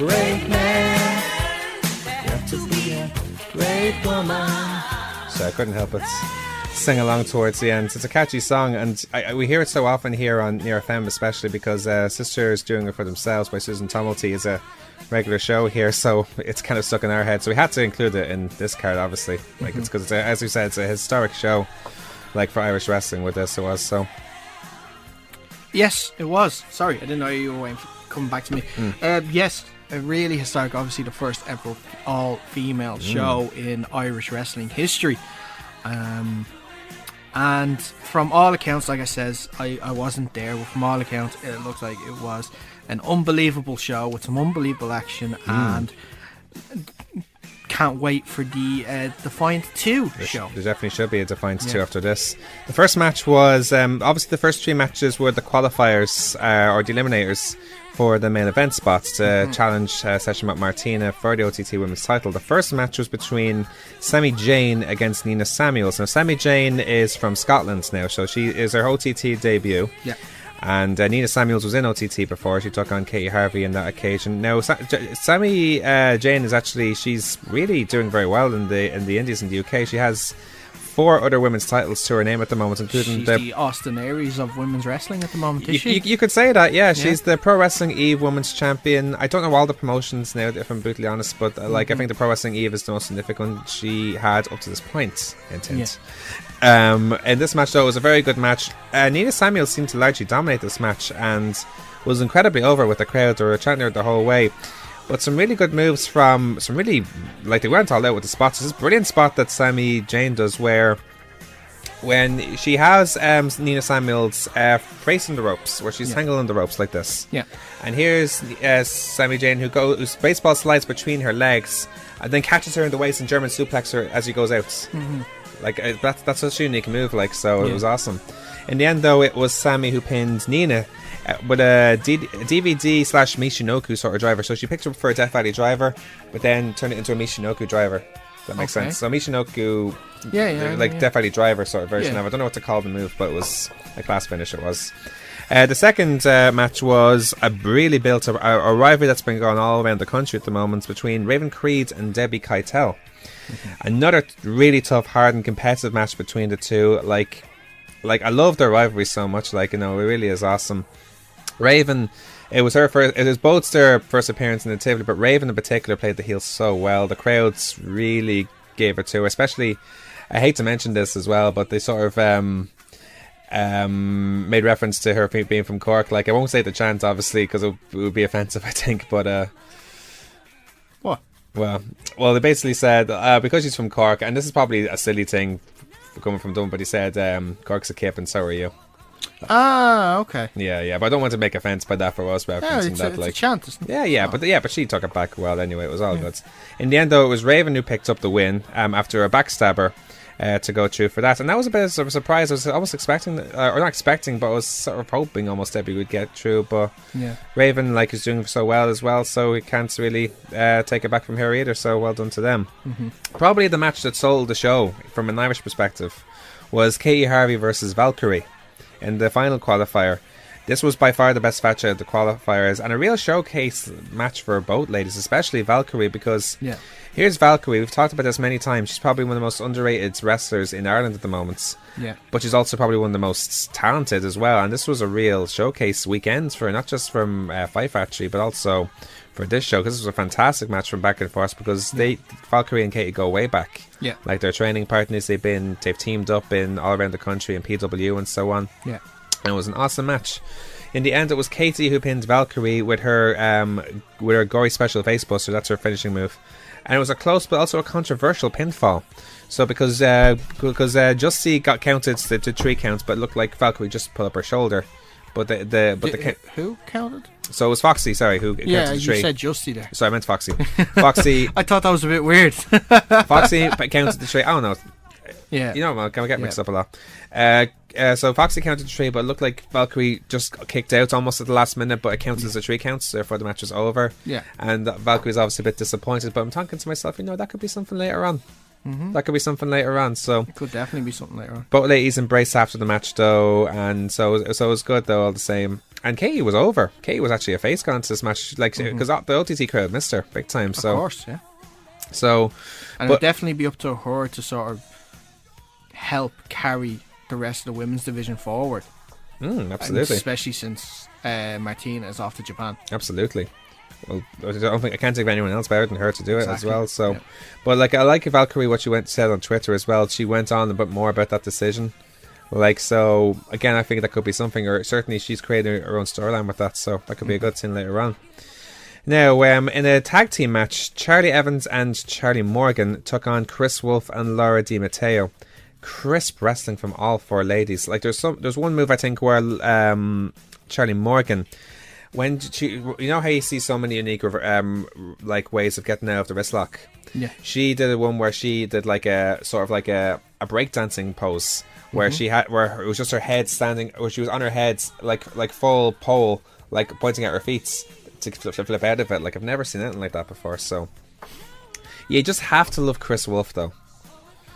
great man. You have to be a great woman. So I couldn't help it. Sing along towards the end. It's a catchy song, and we hear it so often here on Near FM, especially because Sisters Doing It For Themselves by Susan Tumulty is a regular show here, so it's kind of stuck in our head. So we had to include it in this card, obviously. Like it's because, as we said, it's a historic show, like for Irish wrestling. With this, it was so. Yes, it was. Sorry, I didn't know you were waiting for coming back to me. Yes, a really historic. Obviously, the first ever all-female show in Irish wrestling history. And from all accounts, like I says, I wasn't there, but from all accounts it looks like it was an unbelievable show with some unbelievable action, and can't wait for the Defiant 2 show. There definitely should be a Defiant 2 after this. The first match was, obviously the first 3 matches were the qualifiers, or the eliminators, for the main event spots to challenge Session Matt Martina for the OTT Women's title. The first match was between Sami Zayn against Nina Samuels. Now, Sami Zayn is from Scotland now, so she is her OTT debut. Yeah. And Nina Samuels was in OTT before. She took on Katie Harvey on that occasion. Now, Sami Zayn is actually, she's really doing very well in the Indies in the UK. She has 4 other women's titles to her name at the moment, including she's the Austin Aries of women's wrestling at the moment, is she? You could say that, yeah. She's the Pro Wrestling Eve Women's Champion. I don't know all the promotions now, if I'm brutally honest, but I think the Pro Wrestling Eve is the most significant she had up to this point. In this match, though, it was a very good match. Nina Samuels seemed to largely dominate this match and was incredibly over with the crowd. They were chanting her the whole way. But some really good moves from some really, like, they weren't all out with the spots. There's this brilliant spot that Sami Zayn does where when she has Nina Samuels facing the ropes, where she's tangled on the ropes like this. Yeah. And here's Sami Zayn whose baseball slides between her legs and then catches her in the waist and German suplex her as she goes out. Like, that's such a unique move, like, so it was awesome. In the end, though, it was Sami who pinned Nina with a DVD/Michinoku sort of driver. So she picked her up for a Death Valley driver, but then turned it into a Michinoku driver. That makes sense. So Michinoku, Death Valley driver sort of version of it. I don't know what to call the move, but it was a class finish. It was. The second match was a really built up a rivalry that's been going all around the country at the moment between Raven Creed and Debbie Keitel. Another really tough, hard and competitive match between the two. Like I love their rivalry so much. Like, you know, it really is awesome. Raven, it was both their first appearance in the Tivoli, but Raven in particular played the heel so well. The crowds really gave her to her, especially, I hate to mention this as well, but they sort of made reference to her being from Cork. Like, I won't say the chant, obviously, because it would be offensive, I think, but what? Well, they basically said, because she's from Cork, and this is probably a silly thing coming from Dublin, but he said, Cork's a kip and so are you. Ah, okay. Yeah, but I don't want to make offence by that for us referencing that. It's a chant, isn't it? But she took it back well anyway. It was all good. In the end, though, it was Raven who picked up the win after a backstabber to go through for that, and that was a bit of a surprise. I was almost expecting, or not expecting, but I was sort of hoping almost Debbie would get through. But Raven, like, is doing so well as well, so we can't really take it back from her either. So well done to them. Probably the match that sold the show from an Irish perspective was Katie Harvey versus Valkyrie in the final qualifier. This was by far the best match out of the qualifiers, and a real showcase match for both ladies, especially Valkyrie, because here's Valkyrie. We've talked about this many times. She's probably one of the most underrated wrestlers in Ireland at the moment. Yeah. But she's also probably one of the most talented as well, and this was a real showcase weekend for her, not just from Fight Factory, but also for this show, because this was a fantastic match from back and forth, because Valkyrie and Katie go way back. Yeah. Like, their training partners, they've teamed up in all around the country in PW and so on. Yeah. And it was an awesome match. In the end, it was Katie who pinned Valkyrie with her gory special face buster. That's her finishing move. And it was a close but also a controversial pinfall. So because Justy got counted to 3 counts, but it looked like Valkyrie just put up her shoulder. But who counted? So it was Foxy, sorry, who counted to 3. You said Justy there. Sorry, I meant Foxy. Foxy. I thought that was a bit weird. Foxy counted to 3. I don't know. Yeah. You know, I get mixed up a lot. So Foxy counted to 3, but it looked like Valkyrie just kicked out almost at the last minute, but it counts as a 3 counts, therefore the match was over. Yeah. And Valkyrie's obviously a bit disappointed, but I'm thinking to myself, that could be something later on. That could be something later on. So It could definitely be something later on. both ladies embraced after the match, though, and so it was good, though, all the same. And Katie was over. Katie was actually a face going into this match, like, because the OTT crowd missed her big time. So Of course, yeah. So, and it'd definitely be up to her to sort of help carry the rest of the women's division forward. Absolutely, and especially since Martina is off to Japan. Absolutely. Well, I can't think of anyone else better than her to do it as well. So, but like, I like Valkyrie what she said on Twitter as well. She went on a bit more about that decision. Like, so again, I think that could be something, or certainly she's created her own storyline with that. So that could be a good thing later on. Now, in a tag team match, Charlie Evans and Charlie Morgan took on Chris Wolf and Laura Di Matteo. Crisp wrestling from all four ladies. Like, there's one move I think where Charlie Morgan, when you know how you see so many unique like ways of getting out of the wrist lock. Yeah. She did one where she did like a sort of like a breakdancing pose where where it was just her head standing, or she was on her head like full pole, like pointing at her feet to flip out of it. Like, I've never seen anything like that before. So you just have to love Chris Wolf, though.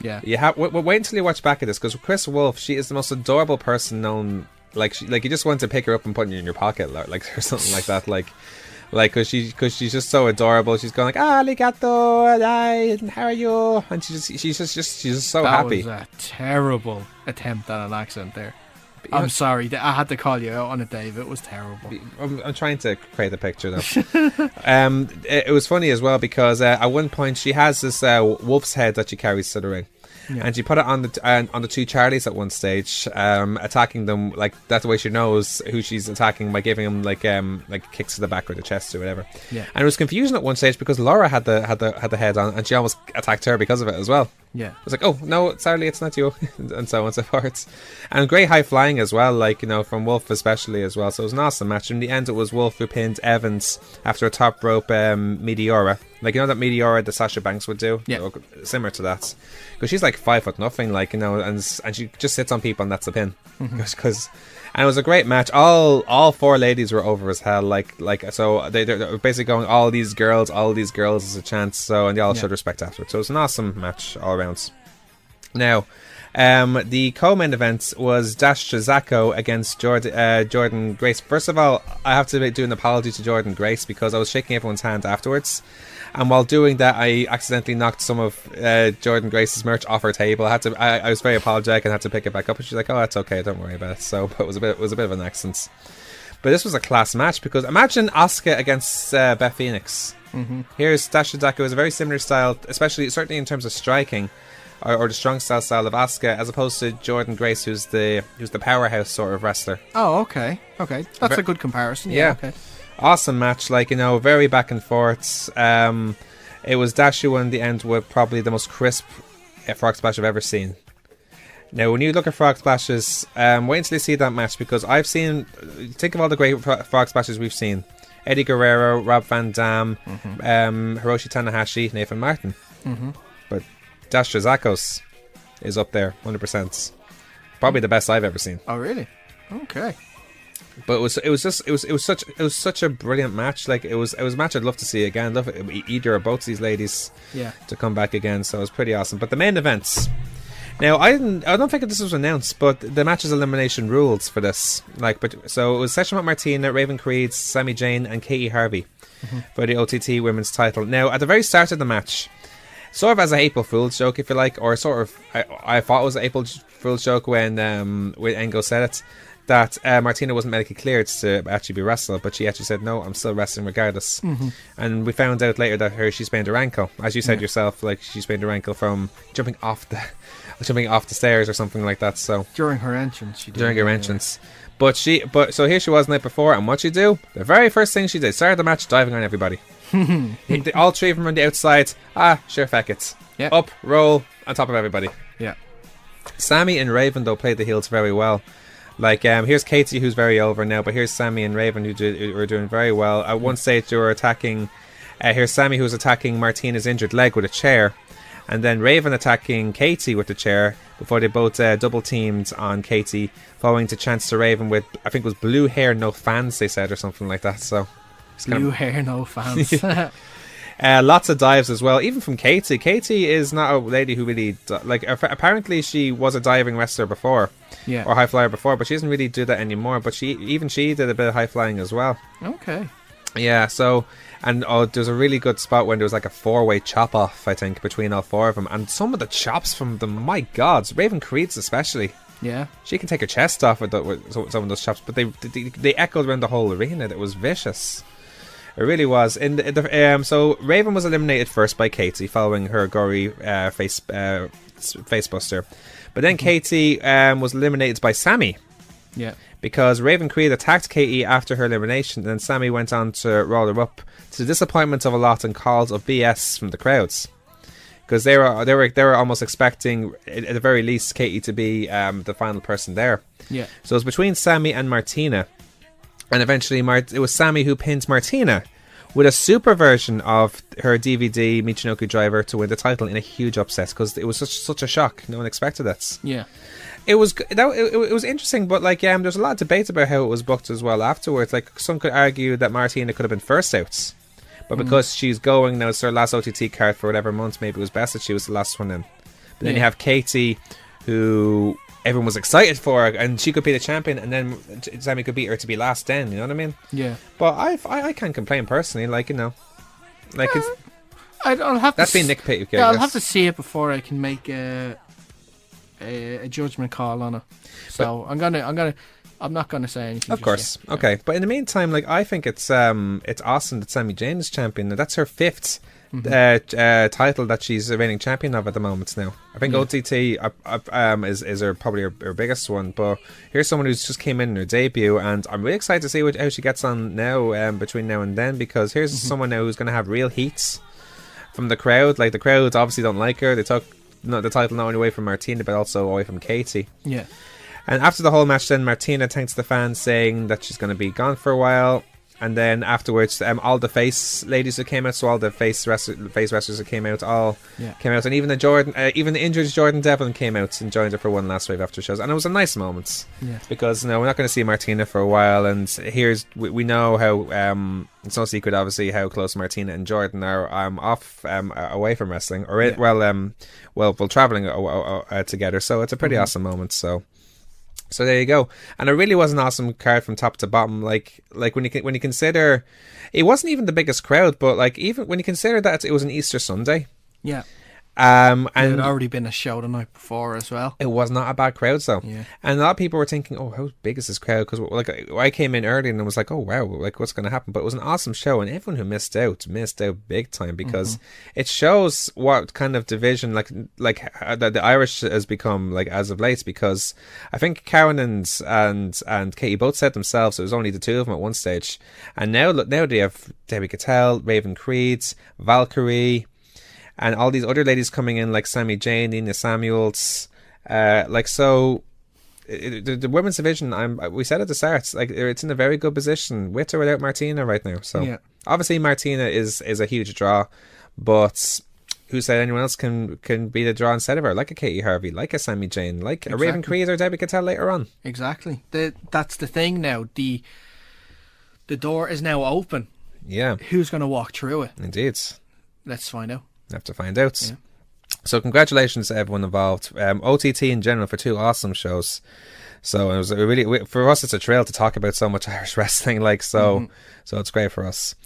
Yeah. You have wait until you watch back at this, because Chris Wolf, she is the most adorable person known. Like, you just want to pick her up and put her in your pocket, like or something like that. Like because she's just so adorable. She's going like, arigato, how are you? And she's just so happy. That was a terrible attempt at an accent there. I'm sorry, I had to call you out on it, Dave. It was terrible. I'm trying to create a picture though. It was funny as well because at one point she has this wolf's head that she carries to the ring. Yeah. And she put it on the two Charlies at one stage, attacking them. Like, that's the way she knows who she's attacking, by giving them like kicks to the back or the chest or whatever. Yeah. And it was confusing at one stage because Laura had the head on, and she almost attacked her because of it as well. Yeah. It was like, oh no, sorry, it's not you, and so on and so forth. And great high flying as well, like, you know, from Wolf especially as well. So it was an awesome match. In the end, it was Wolf who pinned Evans after a top rope Meteora. Like, you know that Meteora that Sasha Banks would do? Yeah. Similar to that. Because she's like 5'0", like, you know, and she just sits on people and that's a pin. And it was a great match. All four ladies were over as hell. Like so they're basically going, all these girls is a chance. So, and they all showed respect afterwards. So it was an awesome match all around. Now, the co-main event was Dash Chazako against Jordan Grace. First of all, I have to do an apology to Jordan Grace because I was shaking everyone's hand afterwards. And while doing that, I accidentally knocked some of Jordan Grace's merch off her table. I was very apologetic and had to pick it back up. And she's like, "Oh, that's okay, don't worry about it." So, but it was a bit of an accident. But this was a class match because imagine Asuka against Beth Phoenix. Here's Dash Chazako, is a very similar style, certainly in terms of striking, or the strong style of Asuka, as opposed to Jordan Grace, who's the powerhouse sort of wrestler. Oh, okay, that's a good comparison. Yeah. Okay. Awesome match, like, you know, very back and forth. It was Dash who won the end with probably the most crisp frog splash I've ever seen. Now, when you look at frog splashes, wait until you see that match, because think of all the great frog splashes we've seen. Eddie Guerrero, Rob Van Dam, Hiroshi Tanahashi, Nathan Martin. But Dash Chazako's is up there, 100%. Probably the best I've ever seen. Oh, really? Okay. But it was such a brilliant match. Like, it was a match I'd love to see again. Love either or both of these ladies to come back again. So it was pretty awesome. But the main events. Now, I don't think this was announced, but the match's elimination rules for this. So it was Session with Martina, Raven Creed, Sami Zayn, and Katie Harvey for the OTT Women's title. Now, at the very start of the match, sort of as a April Fool's joke, if you like, or sort of, I thought it was an April Fool's joke when Engo said it, that Martina wasn't medically cleared to actually be wrestled, but she actually said, no, I'm still wrestling regardless. And we found out later that she sprained her ankle, as you said yourself, like, she sprained her ankle from jumping off the stairs or something like that. So during her entrance, she did. During her entrance. But so here she was the night before, and what she do? The very first thing she did, started the match diving on everybody. All three of them on the outside. Sure, feck it. Yep. Up, roll, on top of everybody. Yeah. Sammy and Raven, though, played the heels very well. Like, here's Katie, who's very over now, but here's Sammy and Raven, who were doing very well. At one stage, they were attacking. Here's Sammy, who was attacking Martina's injured leg with a chair, and then Raven attacking Katie with the chair before they both double teamed on Katie, following to chance to Raven with, I think it was blue hair, no fans, they said, or something like that. So blue hair, no fans. Lots of dives as well, even from Katie. Katie is not a lady who really apparently she was a diving wrestler before, or high flyer before, but she doesn't really do that anymore. But she did a bit of high flying as well. Okay. Yeah. So, and there's a really good spot when there was like a 4-way chop off, I think, between all 4 of them, and some of the chops from them, my God, Raven Creed's especially. Yeah, she can take her chest off with some of those chops, but they echoed around the whole arena. It was vicious. It really was. So Raven was eliminated first by Katie following her gory face buster, but then Katie was eliminated by Sammy. Yeah, because Raven Creed attacked Katie after her elimination, and then Sammy went on to roll her up, to the disappointment of a lot and calls of BS from the crowds. Because they were almost expecting, at the very least, Katie to be the final person there. Yeah. So it was between Sammy and Martina. And eventually it was Sammy who pinned Martina with a super version of her DVD Michinoku Driver to win the title in a huge upset, because it was such a shock. No one expected that. Yeah. It was interesting, but there's a lot of debate about how it was booked as well afterwards. Like, some could argue that Martina could have been first out, but because she's going now, it's her last OTT card for whatever month, maybe it was best that she was the last one in. But then you have Katie, who everyone was excited for, and she could be the champion, and then Sammy could beat her to be last then, you know what I mean? Yeah. But I can't complain personally, it's... I'll have that's to being nitpicky. Yeah, I'll have to see it before I can make a judgment call on it. So I'm not gonna say anything. Of course, yet. okay. But in the meantime, I think it's awesome that Sami Zayn is champion. That's her 5th title that she's a reigning champion of at the moment. Now, I think OTT is probably her biggest one. But here's someone who's just came in her debut, and I'm really excited to see how she gets on now between now and then, because here's someone now who's going to have real heats from the crowd. Like, the crowd obviously don't like her. They took the title not only away from Martina but also away from Katie. Yeah. And after the whole match, then Martina thanks the fans, saying that she's going to be gone for a while. And then afterwards, all the face ladies who came out, so all the face wrestlers who came out, came out, and even the injured Jordan Devlin came out and joined her for one last wave after shows, and it was a nice moment. Yeah. Because we're not going to see Martina for a while, and we know how it's no secret, obviously, how close Martina and Jordan are away from wrestling, or while traveling together. So it's a pretty awesome moment. So there you go, and it really was an awesome card from top to bottom. Like when you consider, it wasn't even the biggest crowd, but even when you consider that it was an Easter Sunday, and it had already been a show the night before as well. It was not a bad crowd, though. Yeah. And a lot of people were thinking, "Oh, how big is this crowd?" Because I came in early and I was like, "Oh wow, what's going to happen?" But it was an awesome show, and everyone who missed out big time, because it shows what kind of division the Irish has become as of late. Because I think Karen and Katie both said themselves it was only the two of them at one stage, and now they have Debbie Cattell, Raven Creed, Valkyrie, and all these other ladies coming in, like Sami Zayn, Nina Samuels, the women's division. We said at the start, it's in a very good position with or without Martina right now. So obviously Martina is a huge draw, but who said anyone else can be the draw instead of her? Like a Katie Harvey, like a Sami Zayn, like a Raven Creed or Debbie Cattell later on. Exactly. That's the thing now. The door is now open. Yeah. Who's going to walk through it? Indeed. Let's find out. Have to find out. Yeah. So congratulations to everyone involved. OTT in general for 2 awesome shows. So it was for us, it's a thrill to talk about so much Irish wrestling. So it's great for us.